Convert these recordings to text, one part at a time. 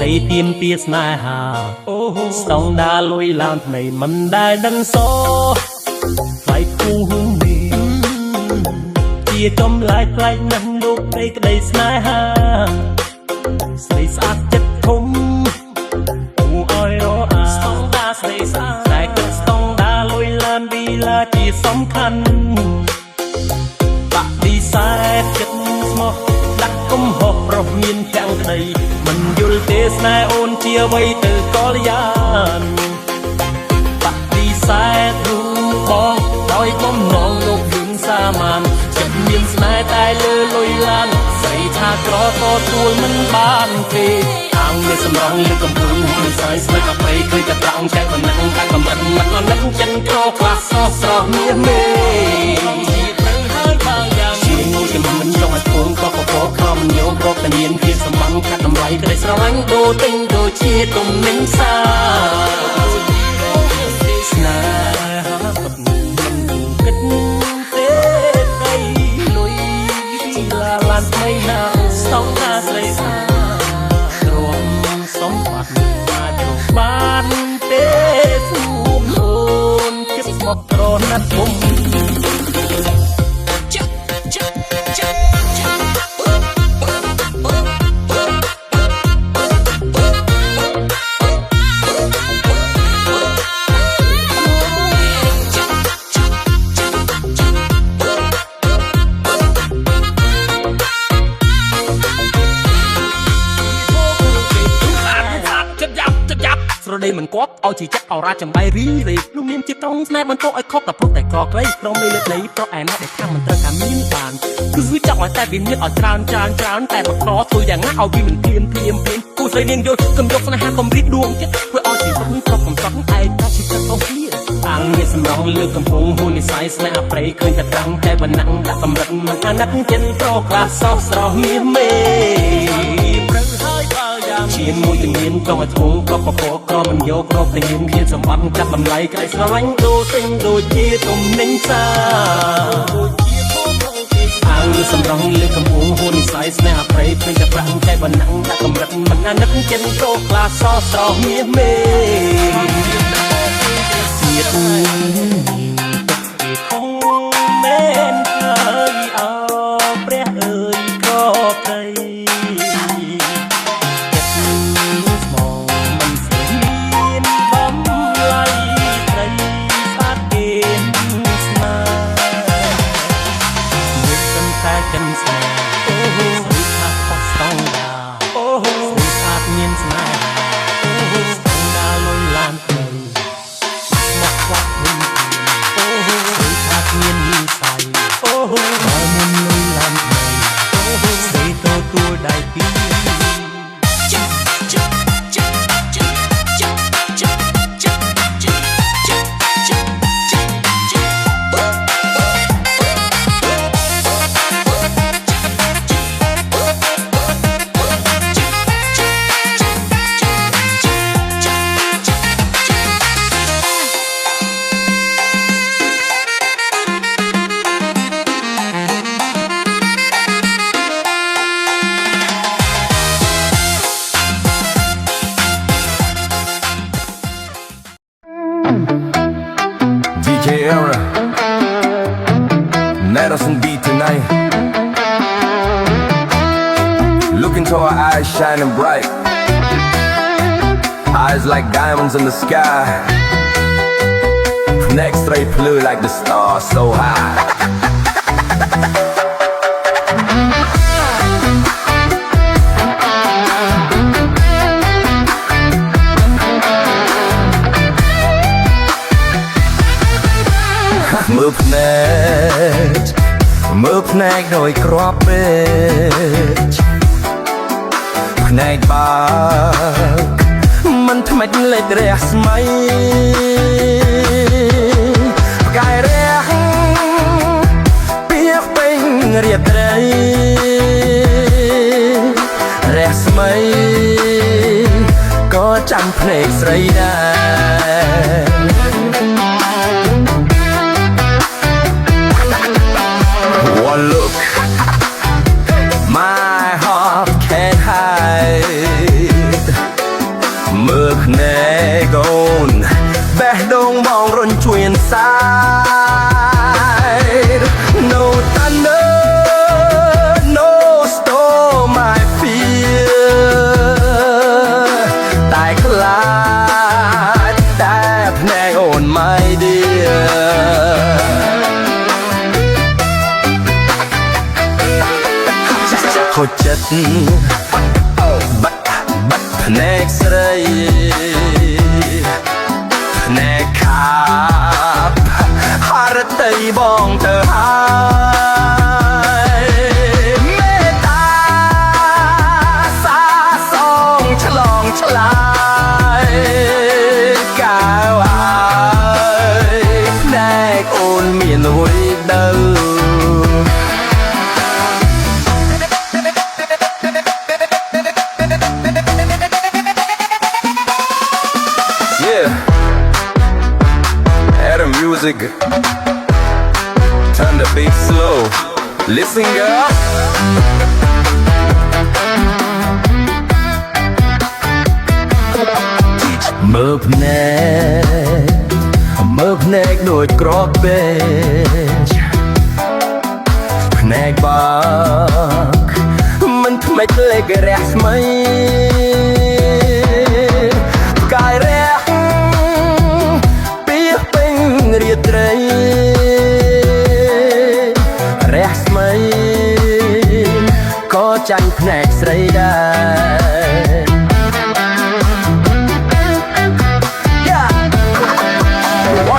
ស្រីទៀមទាស្នេហាអូស្តង់ដាលុយឡានថ្មីមិនដែលដឹងសថ្លៃគូនេះជាចំឡាយថ្លៃណាស់លោកព្រៃក្តីស្នេហាស្រីស្អាតចិត្តធំអូអើយរអាស្តង់ដាស្រីស្អាតតែគិតស្តង់ដាលុយឡានវីឡាជាសំខាន់បាក់ឌីសែតចិត្តស្មោះដាក់កំហុសប្រុសមានទាំងក្តីមិនយល់ទេស្នេហ៍អូនជាអ្វីទៅកលយានបាក់ឌីសែតរូបងដោយបំណងលោកយន្តសាមានចិត្តមានស្នេហ៍តែលើលុយឡានស្រីថាក្រក៏ទួលមិនបានទេអាងនេះសម្រងលើកំពូលមួយស្រីស្នេហ៍កាព្រៃឃើញតែត្រង់ចែកមិននឹងតែកំបិតមិនអនឹកចិនក្រខ្លះសោះស្រស់មានមេមួយចំនួនចង់ឲ្យពងក៏ពពកខំយករកតែមានភាពសម្បត្តិខាត់តម្លៃក្តីស្រឡាញ់ដូរទិញដូចជាទំនិញសាស្នេហាពិតមិនគិតទេអីលុយឡាឡានថ្មីណាស្តង់ដាស្រីស្អាតទ្រមសម្បត្តិអាចរកបានទេស្នួមអូនគិតមកក្រណាត់មុំស្រដីមិនគាត់ឲ្យជាចាក់អរ៉ាចំបៃរីរីលោកនាមជាត្រង់ស្នេហ៍បន្ទោឲ្យខុសតែព្រោះតែក្រក្រីព្រមលេលើដីប្រអែណាដែលខាងមិនត្រូវការមានបានគឺវាចង់ឲ្យតែវាមានឲ្យច្រើនតែបក្រធ្វើយ៉ាងណាឲ្យវាមិនភ្លាមគូស្រីនាងយល់កុំយកស្នេហាកុំរីកដួងចិត្តធ្វើឲ្យជីវិតប្រកកំសត់ឯតាជីវិតអស់គ្នាអាងនេះសម្រងលើកំពង់ហ៊ុននិស័យស្នេហ៍ប្រៃឃើញតែត្រង់តែបណ្ណាំងដាក់កម្រិតមិនអាណិតចិនប្រខ្លះសោះស្រស់មានមេជាមួយជំនាញចង់ឲ្យធំក៏ពពកក៏មិនយករកតែមានភាពសម្បត្តិកាត់តម្លៃក្តីស្រឡាញ់ដូរទិញដូចជាទំនិញសាអាងសម្រងលើកំពង់ហ៊ុននិស័យស្នេហ៍ប្រៃឃើញតែប្រាំងតែបណ្ណាំងដាក់កម្រិតមិនអាណិតចិនប្រខ្លះសោះស្រស់មានមេជាតិទឹកគមែនហើយអើព្រះអើយក៏ព្រៃShining bright, eyes like diamonds in the sky. Next straight blue like the stars so high. Move neck, no crop it. ណែកបាមិនថ្មិចលេចរះស្មៃផ្កាយរះពីពេញរៀបត្រីរះស្មៃក៏ចាំភ្នែកស្រីដែរ One look my heart can't hide ខូចចិត្តបាត់ភ្នែកស្រីភ្នែកខាប់ហារតីបងទៅហើយមេត្តាសាសងឆ្លងឆ្លើយកៅហើយភ្នែកអូនមានអ្វីទៅ Music. Turn the beat slow. Listen, girl. Mơ phnek đôi crop beige. Phnek bak, mình phnek lấy cái rác mấy. Cái rácរៀបត្រីរះស្មៃក៏ចាញ់ភ្នែកស្រីដែរ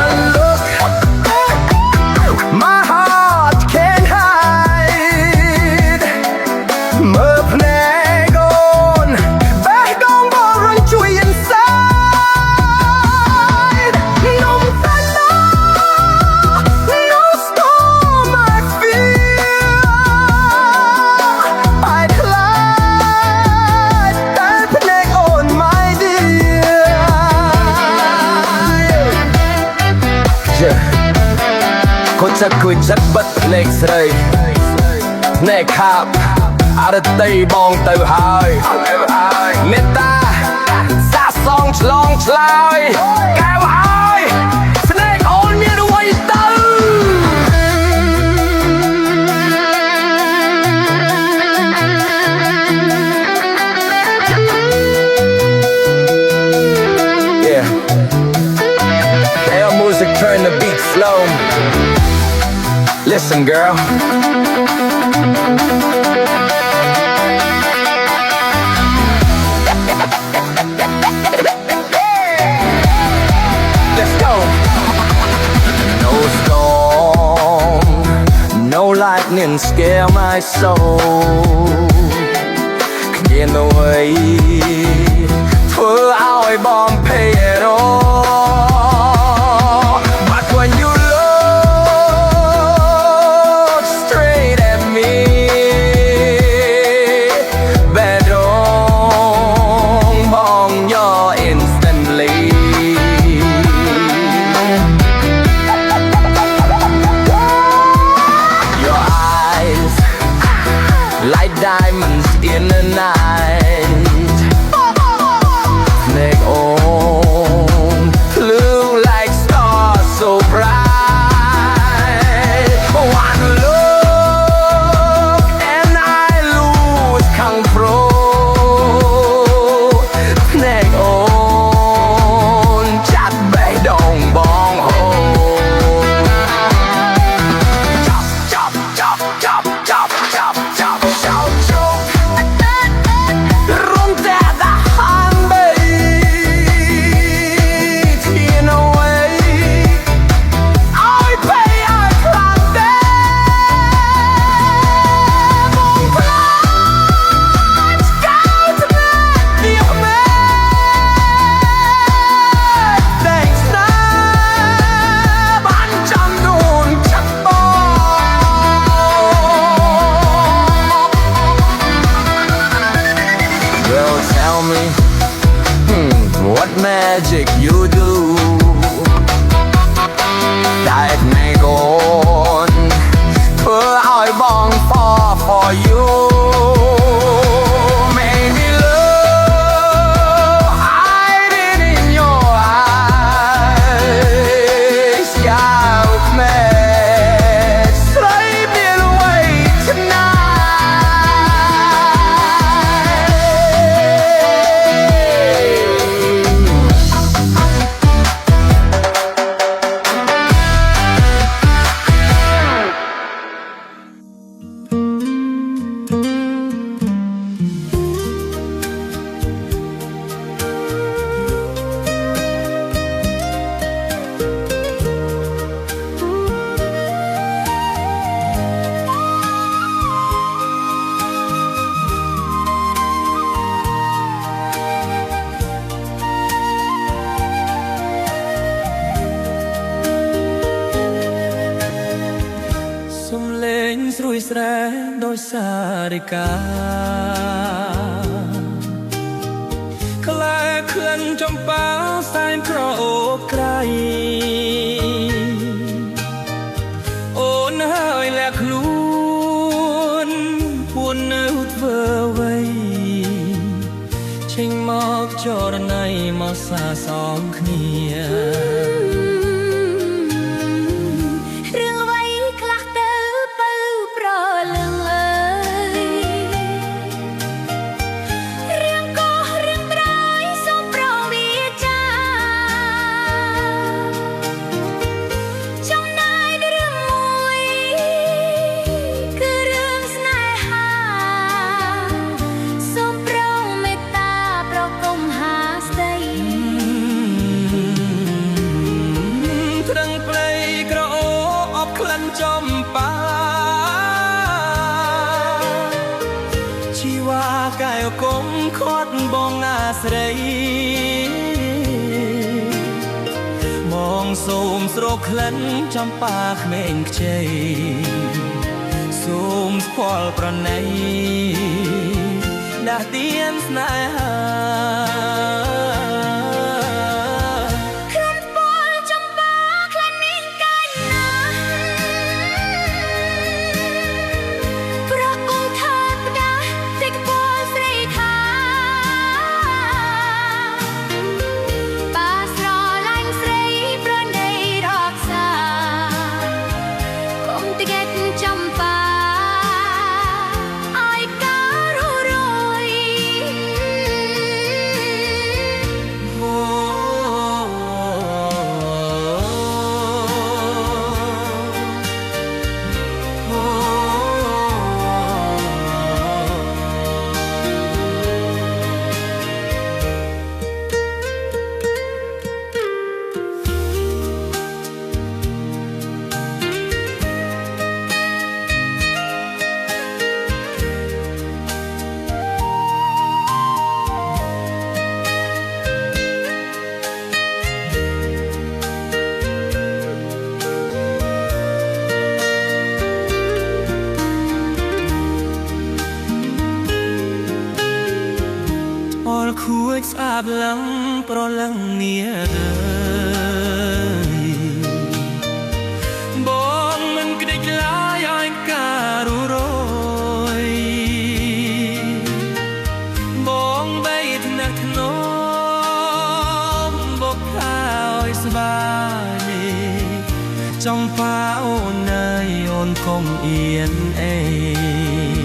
One look my heart can't hide មើលភ្នែកអូនបេះដូងបរិញ្ជួយ inside នំសាច់ ខូចចិត្តខូចចិត្តបិទភ្នែកស្រីភ្នែកខាប់អរតីបងទៅហើយមេត្តាសាសងឆ្លងឆ្លើយកៅហើយភ្នែកអូនមានអ្វីទៅ Yeah. Hey, music turn the beat slow. Listen, girl. Let's go. No storm, no lightning scare my soul. Can't away for our bomb pay it all. But when you look straight at me, bedong bong you're instantly. Your eyes like diamonds in the night. Make on blue like stars so bright. One look and I lose control. Make on chặt bể đồng bong hồn. Chop chop chop chop chop chop chop chop chop. Run that the heartbeat in a way. I pay I clock them. Mong plans go to me the thanks now. Ban chăm đồn chắc bò. Girl, tell me, what magic you do? That make on for I bong for you. Made me love hiding in your eyes. Scout me, sleep me away tonight. សំលេងស្រួយស្រែដោយសាររិកាក្លែក្លិនចំប៉ាសែនក្រអូបក្រៃអូនហើយលាក់ខ្លួនពួននៅធ្វើអ្វីចេញមកចរណៃមកសាសំគ្នារឿងអ្វីខ្លះទៅបើប្រលឹងអើយរឿងកោរឿងត្រៃសូមប្រងវាចាចំណែករឿងមួយគឺរឿងស្នេហាសូមប្រងមេត្តាប្រកុំហាស្ដីត្រឹងផ្លៃក្រអូអបក្លិនចំប៉ាជីវ៉ាកាយគំខាត់បងអាស្រីមកសូមស្រោកក្លិនចំប៉ាក្មេងខ្ចីសូមស្គាល់ប្រណីដាស់ទៀនស្នេហាខួចស្អាតឡើងប្រលឹងនេះហើយបងមិនក្ដិចឡាយឲ្យការរយបងបីថ្នាក់ធ្នមបកឲ្យស្បាយចំប៉ាអូនអើយអូនកុំអៀនអេ